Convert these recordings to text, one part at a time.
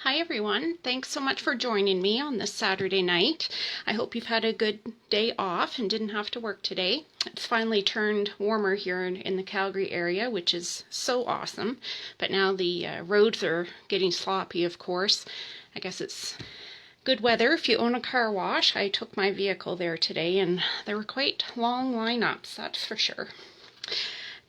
Hi everyone, thanks so much for joining me on this Saturday night. I hope you've had a good day off and didn't have to work today. It's finally turned warmer here in the Calgary area, which is so awesome. But now the roads are getting sloppy, of course. I guess it's good weather if you own a car wash. I took my vehicle there today and there were quite long lineups, that's for sure.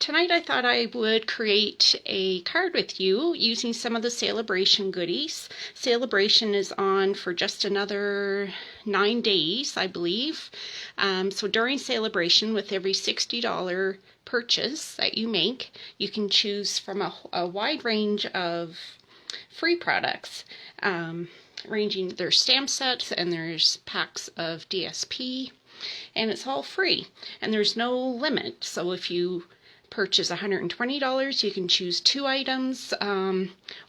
Tonight I thought I would create a card with you using some of the Sale-A-Bration goodies. Sale-A-Bration is on for just another 9 days, I believe. So during Sale-A-Bration, with every $60 purchase that you make, you can choose from a wide range of free products. There's stamp sets and there's packs of DSP, and it's all free. And there's no limit, so if you purchase $120, you can choose 2 items,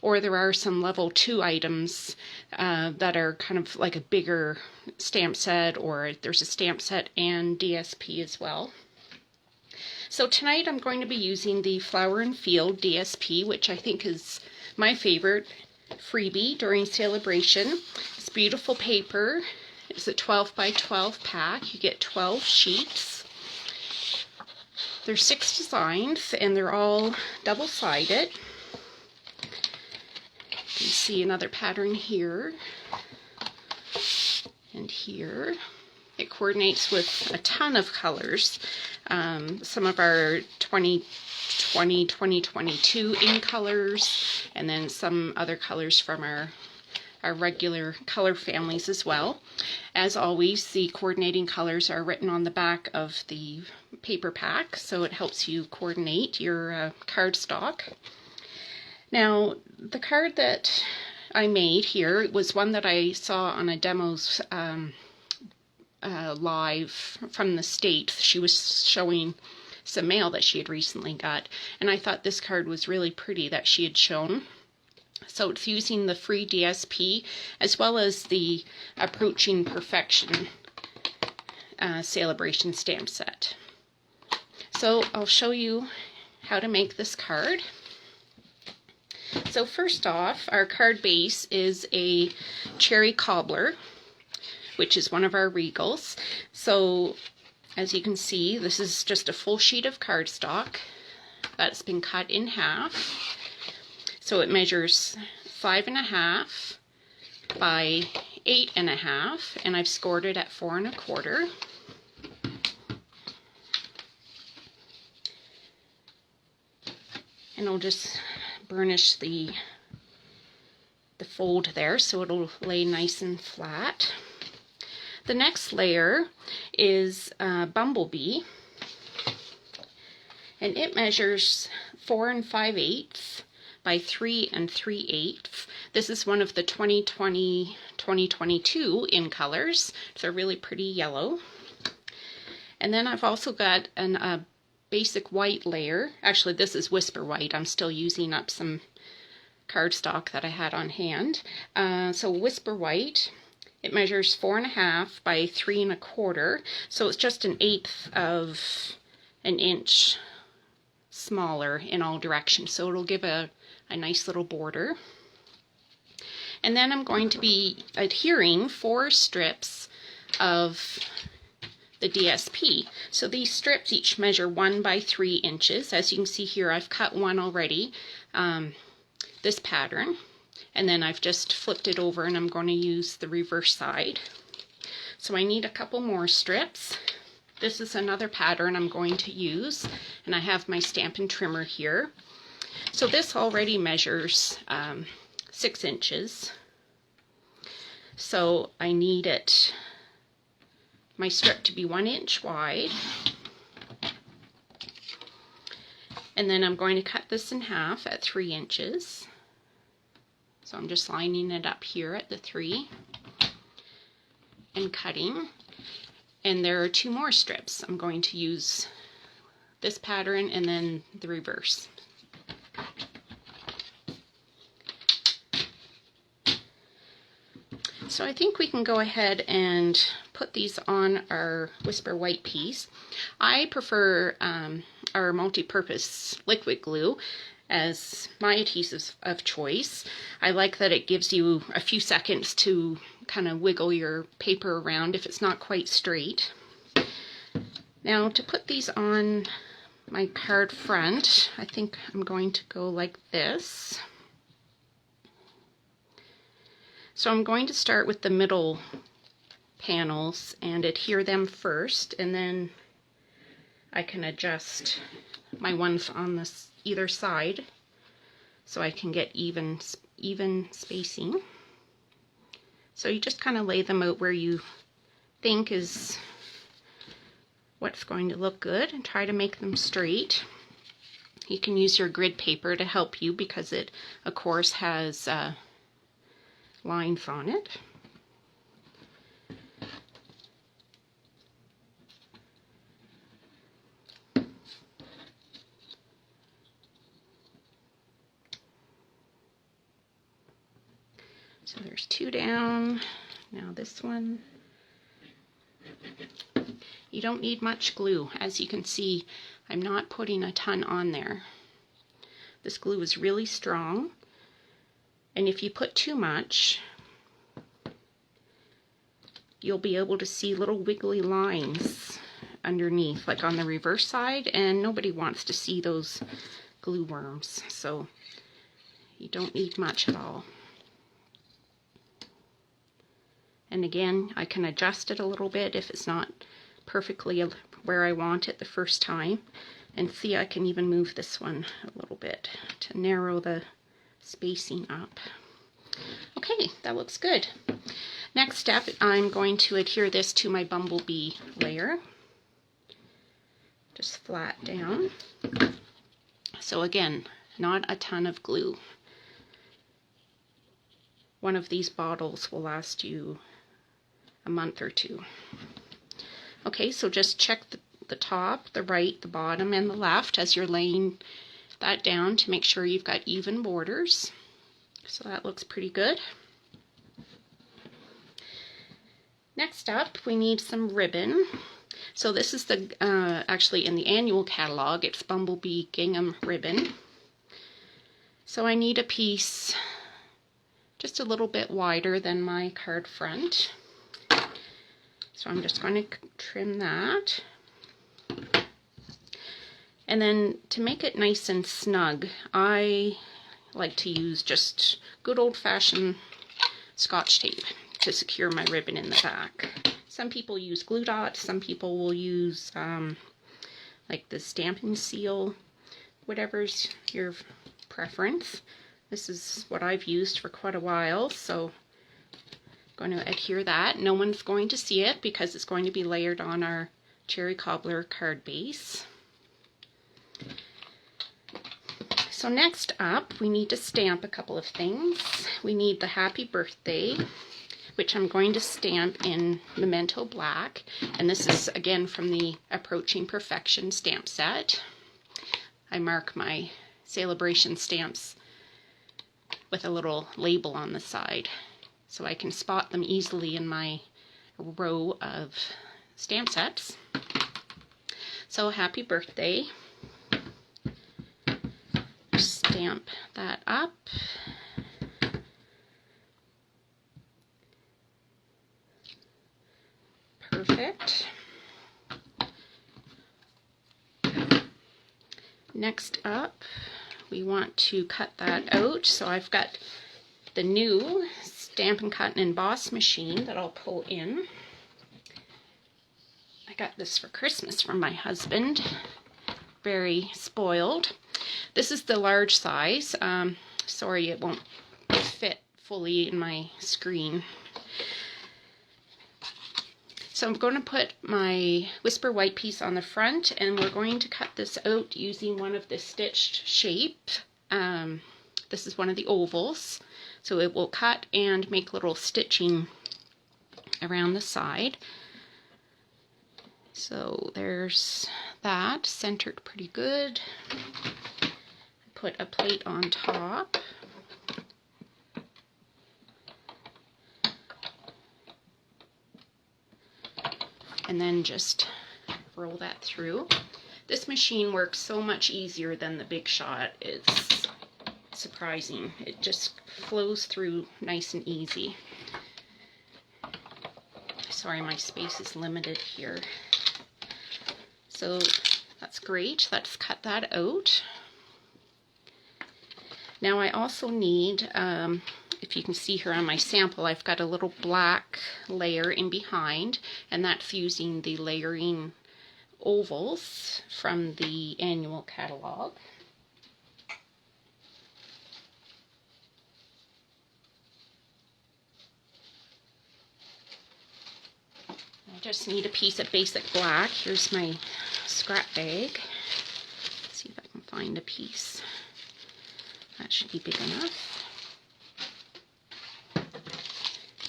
or there are some level 2 items that are kind of like a bigger stamp set, or there's a stamp set and DSP as well. So tonight I'm going to be using the Flower and Field DSP, which I think is my favorite freebie during Sale-A-Bration. It's beautiful paper. It's a 12 by 12 pack. You get 12 sheets. There's 6 designs and they're all double-sided. You can see another pattern here and here. It coordinates with a ton of colors. Some of our 2020, 2022 in colors, and then some other colors from our regular color families as well. As always, the coordinating colors are written on the back of the paper pack, so it helps you coordinate your cardstock. Now, the card that I made here was one that I saw on a demos live from the States. She was showing some mail that she had recently got, and I thought this card was really pretty that she had shown. So it's using the free DSP as well as the Approaching Perfection Sale-A-Bration stamp set. So I'll show you how to make this card. So first off, our card base is a cherry cobbler, which is one of our regals. So as you can see, this is just a full sheet of cardstock that's been cut in half. So it measures 5.5 by 8.5, and I've scored it at 4 1/4. And I'll just burnish the fold there so it'll lay nice and flat. The next layer is Bumblebee, and it measures 4 5/8 by 3 3/8. This is one of the 2020, 2022 in colors. It's a really pretty yellow. And then I've also got a basic white layer. Actually, this is Whisper White. I'm still using up some cardstock that I had on hand. So Whisper White, it measures 4.5 by 3 1/4. So it's just 1/8 of an inch smaller in all directions. So it'll give a nice little border. And then I'm going to be adhering 4 strips of the DSP. So these strips each measure 1 by 3 inches. As you can see here, I've cut one already, this pattern, and then I've just flipped it over and I'm going to use the reverse side. So I need a couple more strips. This is another pattern I'm going to use, and I have my Stampin' Trimmer here. So this already measures 6 inches. So I need my strip to be 1 inch wide. And then I'm going to cut this in half at 3 inches. So I'm just lining it up here at the 3 and cutting. And there are 2 more strips. I'm going to use this pattern and then the reverse. So I think we can go ahead and put these on our Whisper White piece. I prefer our multi-purpose liquid glue, as my adhesive of choice. I like that it gives you a few seconds to kind of wiggle your paper around if it's not quite straight. Now to put these on my card front, I think I'm going to go like this. So I'm going to start with the middle panels and adhere them first, and then I can adjust my ones on this either side so I can get even spacing. So you just kind of lay them out where you think is what's going to look good and try to make them straight. You can use your grid paper to help you because it of course has lines on it. So there's 2 down. Now this one. You don't need much glue. As you can see, I'm not putting a ton on there. This glue is really strong, and if you put too much, you'll be able to see little wiggly lines underneath, like on the reverse side, and nobody wants to see those glue worms, so you don't need much at all. And again, I can adjust it a little bit if it's not perfectly where I want it the first time. And see, I can even move this one a little bit to narrow the spacing up. Okay, that looks good. Next step, I'm going to adhere this to my bumblebee layer. Just flat down. So again, not a ton of glue. One of these bottles will last you a month or 2. Okay, so just check the top, the right, the bottom, and the left as you're laying that down to make sure you've got even borders. So that looks pretty good. Next up, we need some ribbon. So this is the actually in the annual catalog, it's Bumblebee Gingham ribbon. So I need a piece just a little bit wider than my card front. So I'm just going to trim that. And then to make it nice and snug, I like to use just good old-fashioned Scotch tape to secure my ribbon in the back. Some people use glue dots, some people will use like the stamping seal, whatever's your preference. This is what I've used for quite a while, so I'm going to adhere that. No one's going to see it because it's going to be layered on our cherry cobbler card base. So next up, we need to stamp a couple of things. We need the happy birthday, which I'm going to stamp in Memento Black. And this is again from the Approaching Perfection stamp set. I mark my Sale-A-Bration stamps with a little label on the side, so I can spot them easily in my row of stamp sets. So happy birthday. Stamp that up. Perfect. Next up, we want to cut that out. So I've got the new Stampin' Cut and Emboss machine that I'll pull in. I got this for Christmas from my husband. Very spoiled. This is the large size. Sorry, it won't fit fully in my screen. So I'm going to put my Whisper White piece on the front, and we're going to cut this out using one of the stitched shape. This is one of the ovals, so it will cut and make little stitching around the side. So there's that, centered pretty good. Put a plate on top. And then just roll that through. This machine works so much easier than the Big Shot. It's surprising. It just flows through nice and easy. Sorry, my space is limited here. So that's great. Let's cut that out. Now I also need, if you can see here on my sample, I've got a little black layer in behind, and that's using the layering ovals from the annual catalog. I just need a piece of basic black. Here's my scrap bag. Let's see if I can find a piece. That should be big enough.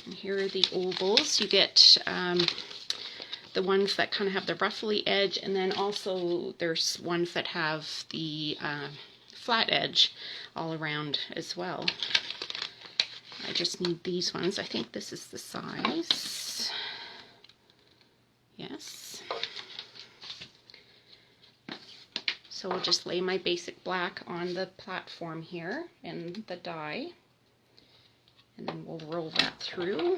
And here are the ovals. You get the ones that kind of have the ruffly edge, and then also there's ones that have the flat edge all around as well. I just need these ones. I think this is the size. Yes. So I'll just lay my basic black on the platform here and the die, and then we'll roll that through.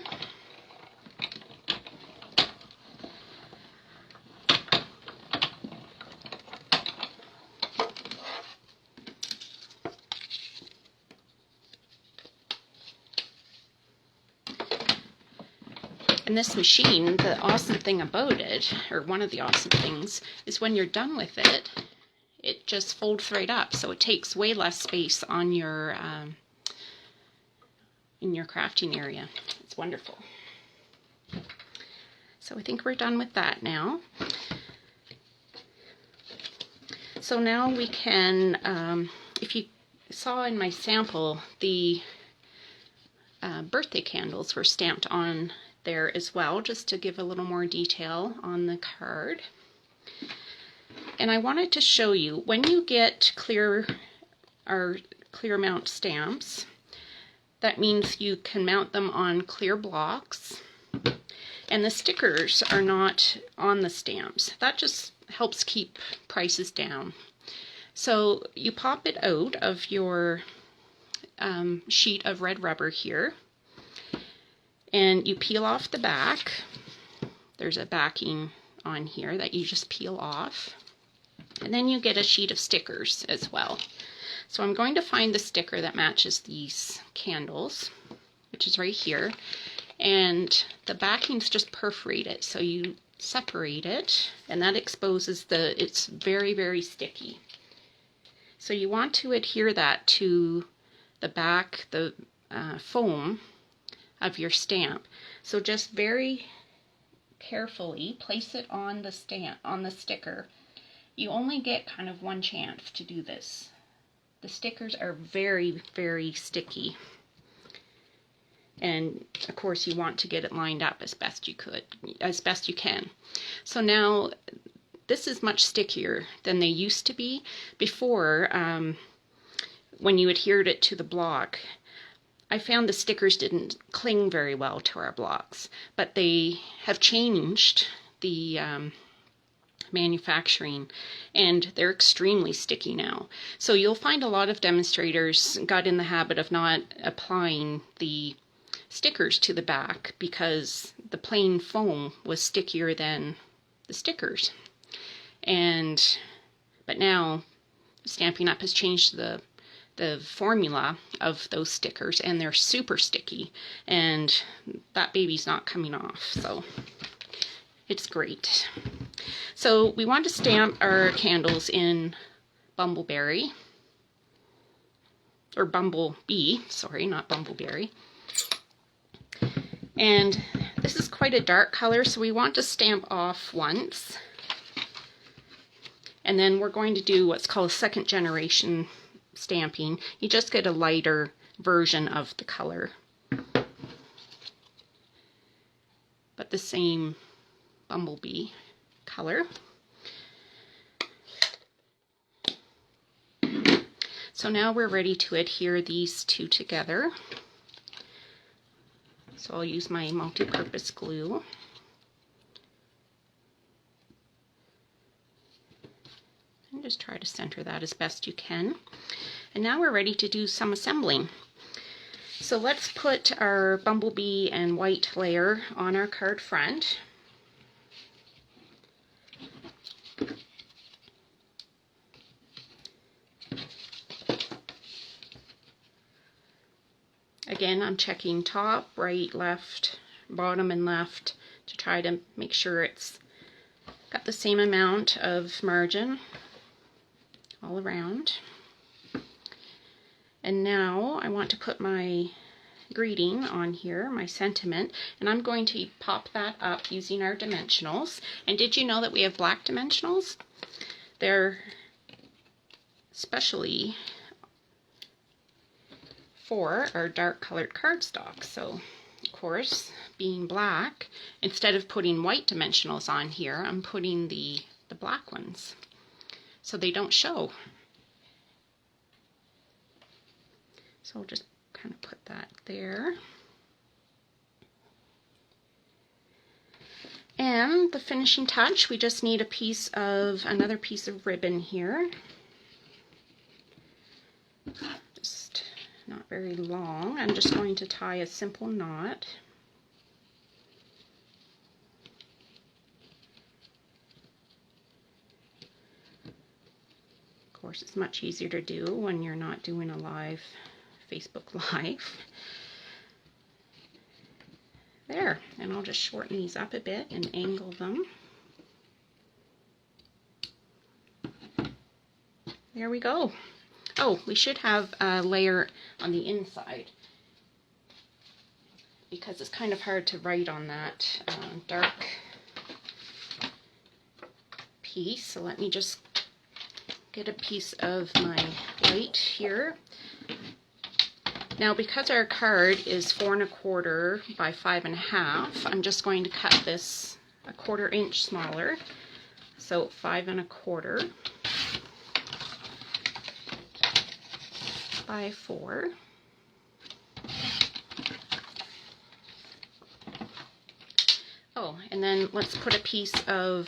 And this machine, the awesome thing about it, or one of the awesome things, is when you're done with it, it just folds right up, so it takes way less space on your in your crafting area. It's wonderful. So I think we're done with that now. So now we can, if you saw in my sample, the birthday candles were stamped on there as well, just to give a little more detail on the card. And I wanted to show you, when you get clear mount stamps, that means you can mount them on clear blocks, and the stickers are not on the stamps. That just helps keep prices down. So you pop it out of your sheet of red rubber here, and you peel off the back. There's a backing on here that you just peel off. And then you get a sheet of stickers as well. So I'm going to find the sticker that matches these candles, which is right here. And the backing's just perforated, so you separate it, and that exposes it's very, very sticky. So you want to adhere that to the back, the foam of your stamp. So just very carefully place it on the stamp, on the sticker. You only get kind of one chance to do this. The stickers are very, very sticky. And of course you want to get it lined up as best you can. So now this is much stickier than they used to be before. When you adhered it to the block, I found the stickers didn't cling very well to our blocks, but they have changed the manufacturing, and they're extremely sticky now. So you'll find a lot of demonstrators got in the habit of not applying the stickers to the back because the plain foam was stickier than the stickers. But now Stampin' Up! Has changed the formula of those stickers, and they're super sticky, and that baby's not coming off, so it's great. So we want to stamp our candles in Bumbleberry, or Bumblebee, sorry, not Bumbleberry. And this is quite a dark color, so we want to stamp off once. And then we're going to do what's called second generation stamping. You just get a lighter version of the color, but the same bumblebee color. So now we're ready to adhere these two together. So I'll use my multi-purpose glue. And just try to center that as best you can. And now we're ready to do some assembling. So let's put our bumblebee and white layer on our card front. Again, I'm checking top, right, left, bottom, and left to try to make sure it's got the same amount of margin all around. And now I want to put my greeting on here, my sentiment, and I'm going to pop that up using our dimensionals. And did you know that we have black dimensionals? They're specially for our dark colored cardstock. So of course, being black, instead of putting white dimensionals on here, I'm putting the black ones so they don't show. So I'll just kind of put that there. And the finishing touch, we just need another piece of ribbon here. Just not very long. I'm just going to tie a simple knot. Of course, it's much easier to do when you're not doing a live Facebook Live. There, and I'll just shorten these up a bit and angle them. There we go. Oh, we should have a layer on the inside because it's kind of hard to write on that dark piece. So let me just get a piece of my white here. Now, because our card is 4 1/4 by 5 1/2, I'm just going to cut this a 1/4 inch smaller. So 5 1/4 by 4. Oh, and then let's put a piece of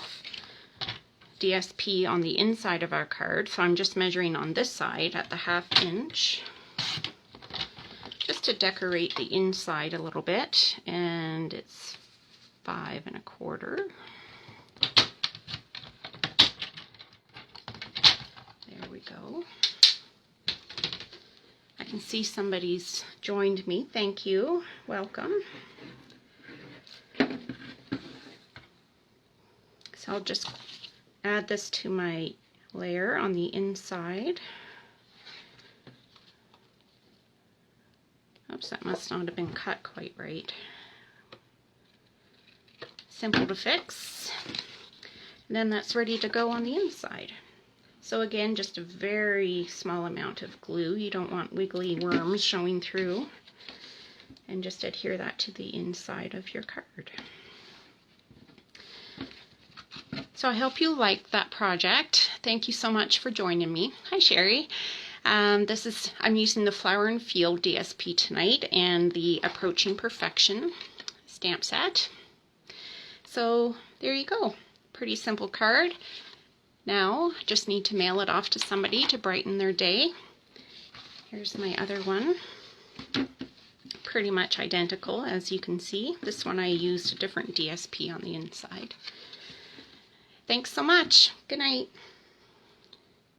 DSP on the inside of our card. So I'm just measuring on this side at the 1/2 inch. Just to decorate the inside a little bit, and it's 5 1/4. There we go. I can see somebody's joined me. Thank you. Welcome. So I'll just add this to my layer on the inside. Oops, that must not have been cut quite right. Simple to fix. And then that's ready to go on the inside. So again, just a very small amount of glue. You don't want wiggly worms showing through. And just adhere that to the inside of your card. So I hope you liked that project. Thank you so much for joining me. Hi, Sherry. I'm using the Flower and Field DSP tonight and the Approaching Perfection stamp set. So there you go. Pretty simple card. Now I just need to mail it off to somebody to brighten their day. Here's my other one. Pretty much identical, as you can see. This one I used a different DSP on the inside. Thanks so much. Good night.